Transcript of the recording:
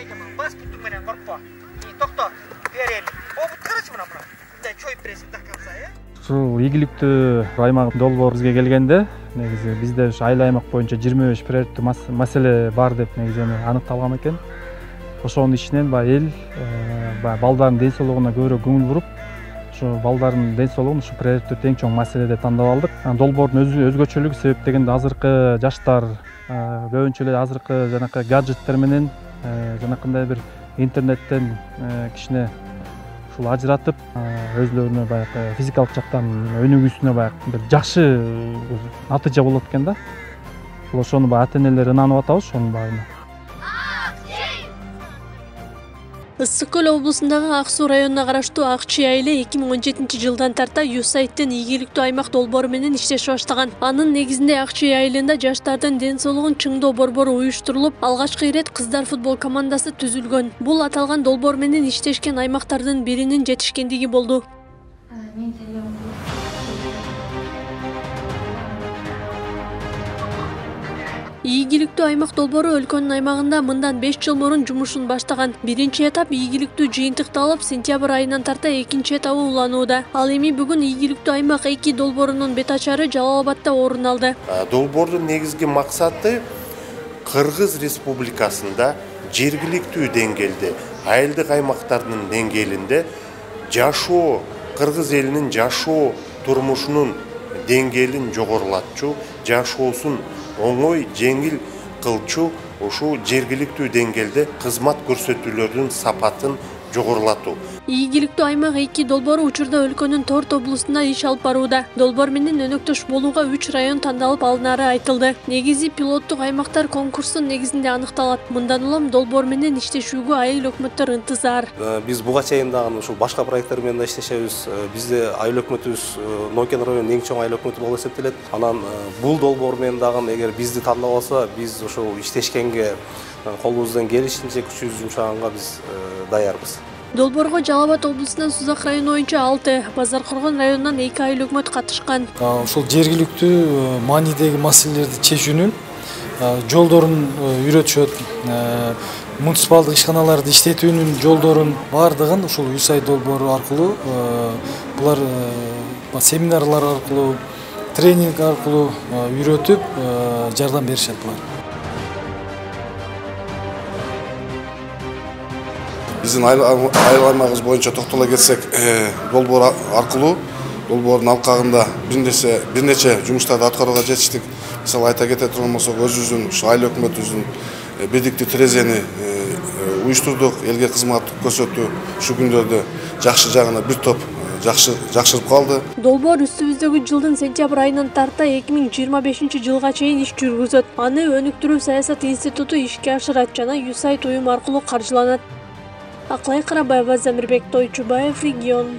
айтамын, бас бүттүң менен коркпо. Токто, берели. Обут карачы мына. Мындай чоюп бересиң до конца, Ушул ийгиликтүү аймак долбоор бизге келгенде, негизи бизде ушу айыл аймак боюнча 25 приоритеттүү маселе бар деп негизи аныкталган экен. Ошонун ичинен эл балдардын ден соолугуна көбүрөөк көңүл буруп, ушу балдардын ден соолугун ушу приоритеттүү эң чоң маселе деп тандап алдык. Долбоордун өзгөчөлүгү себеп дегенде азыркы жаштар көбүнчө эле азыркы жанакы гаджеттер менен жанакындай бир интернеттен кичине ушул ажыратып, өзлөрүнө баягы физикалык жактан өнүгүүсүнө баягы бир жакшы натыйжа болот экен да. Ошону ата энелер ынанып атабыз ошонун баарына. Ысык көл облусундагы Ак Суу районуна караштуу Ак Чүй айылы 2017 жылдан тарта USAID-тен ийгиликтүү аймак долбоору менен иштеши баштаган. Анын негизинде Ак Чүй айылында жаштардын ден соолугун чыңдоо борбору уюштурулуп, алгачкы ирет кыздар футбол командасы түзүлгөн. Бул аталган долбоор менен иштешкен аймактардын биринин жетишкендиги болду. Ийгиликтүү аймак долбоору өлкөнүн аймагында мындан 5 жыл мурун жумушун баштаган. Биринчи этап ийгиликтүү жыйынтыкталып, сентябрь айынан тарта экинчи этабы уланууда. Ал эми бүгүн ийгиликтүү аймак 2 долбоорунун бет ачары Жалал Абадта орун алды. Долбоордун негизги максаты Кыргыз Республикасында жергиликтүү деңгээлде, айылдык аймактардын деңгээлинде жашоо, кыргыз элинин жашоо турмушунун деңгээлин жогорулатчу, жашоосун оңой, жеңил кылчу, ушул жергиликтүү деңгээлде кызмат көрсөтүүлөрдүн сапатын жогорулатуу. Ийгиликтүү аймак 2 долбоору учурда өлкөнүн 4 облусунда иш алып барууда. Долбоор менен өнөктөш болууга 3 район тандалып алынары айтылды. Негизи пилоттук аймактар конкурстун негизинде аныкталат. Мындан улам долбоор менен иштешүүгө айыл өкмөттөр ынтызар. Биз буга чейин дагы ушул башка проекттер менен да иштешебиз. Бизде айыл өкмөтүбүз Нокен районунун эң чоң айыл өкмөтү болуп эсептелет. Анан бул долбоор менен дагы эгер бизди тандап алса, биз ушул иштешкенге колубуздан келишинче күчүбүздү жумшаганга биз даярбыз. Долбоорго Жалал Абад облусунан Сузак району боюнча 6, Базаркоргон районунан 2 айыл өкмөт катышкан. Ошол жергиликтүү маанидеги маселелерди чечүүнүн жолдорун үйрөтүшөт, муниципалдык ишканаларды иштетүүнүн жолдорун бардыгын ушул USAID долбоору аркылуу, булар семинарлар аркылуу, тренинг аркылуу үйрөтүп жардам беришет булар. Биздин айыл аймагыбыз боюнча токтоло кетсек, долбоор аркылуу долбоордун алкагында бир нече жумуштарды аткарууга жетиштик. Мисалы айта кете турган болсок, өзүбүздүн ушу айыл өкмөтүбүздүн бирдиктүү терезени уюштурдук, элге кызмат көрсөтүү ушу күндөрдө жакшы жагына бир топ жакшырып калды. Долбоор үстүбүздөгү жылдын сентябрь айынан тарта 2025 жылга чейин иш жүргүзөт. Аны өнүктүрүү саясат институту ишке ашырат жана USAID уюм аркылуу каржыланат. Аклай Карабаева, Замирбек Тойчубаев, Регион.